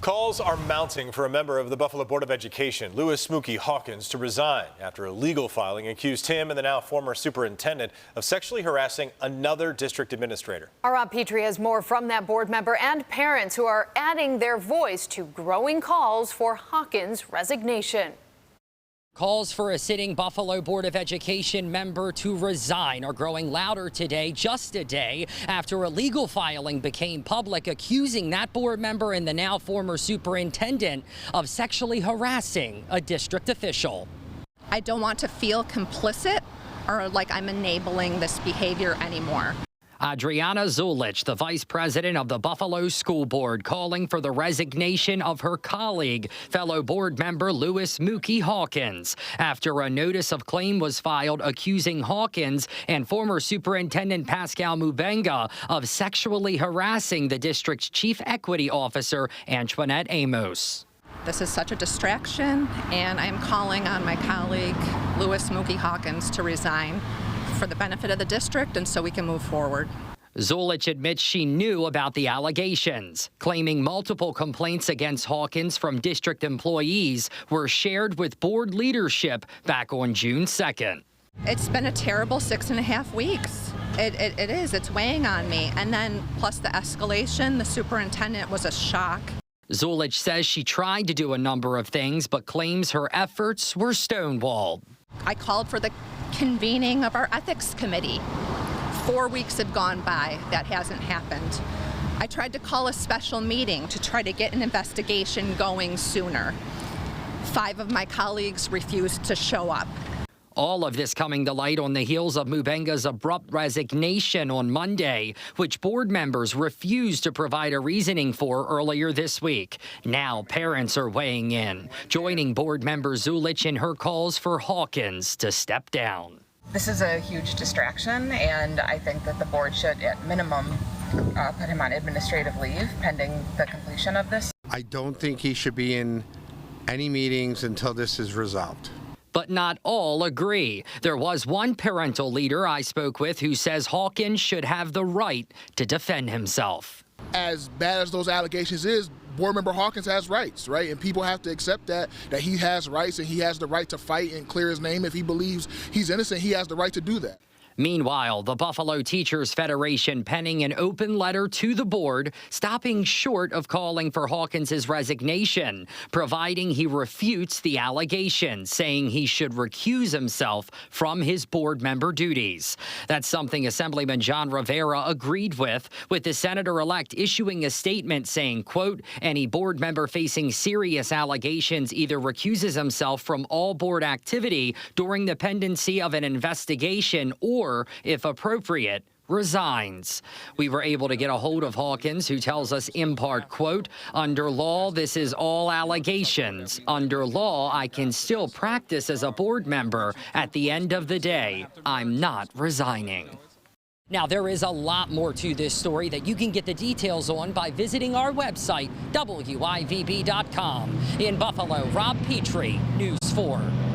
Calls are mounting for a member of the Buffalo Board of Education, Louis "Smokey" Hawkins, to resign after a legal filing accused him and the now former superintendent of sexually harassing another district administrator. Our Rob Petrie has more from that board member and parents who are adding their voice to growing calls for Hawkins' resignation. Calls for a sitting Buffalo Board of Education member to resign are growing louder today, just a day after a legal filing became public accusing that board member and the now former superintendent of sexually harassing a district official. I don't want to feel complicit or like I'm enabling this behavior anymore. Adriana Zulich, the vice president of the Buffalo School Board, calling for the resignation of her colleague, fellow board member Louis "Smokey" Hawkins, after a notice of claim was filed accusing Hawkins and former superintendent Pascal Mubenga of sexually harassing the district's chief equity officer, Antoinette Amos. This is such a distraction, and I'm calling on my colleague, Louis "Smokey" Hawkins, to resign for the benefit of the district and so we can move forward. Zulich admits she knew about the allegations, claiming multiple complaints against Hawkins from district employees were shared with board leadership back on June 2nd. It's been a terrible 6.5 weeks. It is. It's weighing on me. And then plus the escalation, the superintendent was a shock. Zulich says she tried to do a number of things, but claims her efforts were stonewalled. I called for the convening of our ethics committee. 4 weeks had gone by. That hasn't happened. I tried to call a special meeting to try to get an investigation going sooner. 5 of my colleagues refused to show up. All of this coming to light on the heels of Mubenga's abrupt resignation on Monday, which board members refused to provide a reasoning for earlier this week. Now parents are weighing in, joining board member Zulich in her calls for Hawkins to step down. This is a huge distraction, and I think that the board should, at minimum, put him on administrative leave pending the completion of this. I don't think he should be in any meetings until this is resolved. But not all agree. There was one parental leader I spoke with who says Hawkins should have the right to defend himself. As bad as those allegations is, board member Hawkins has rights, right? And people have to accept that he has rights and he has the right to fight and clear his name. If he believes he's innocent, he has the right to do that. Meanwhile, the Buffalo Teachers Federation penning an open letter to the board, stopping short of calling for Hawkins' resignation, providing he refutes the allegations, saying he should recuse himself from his board member duties. That's something Assemblyman John Rivera agreed with the senator-elect issuing a statement saying, quote, any board member facing serious allegations either recuses himself from all board activity during the pendency of an investigation or, if appropriate, resigns. We were able to get a hold of Hawkins, who tells us in part, quote, under law, this is all allegations. Under law, I can still practice as a board member. At the end of the day, I'm not resigning. Now, there is a lot more to this story that you can get the details on by visiting our website, WIVB.com. In Buffalo, Rob Petrie, News 4.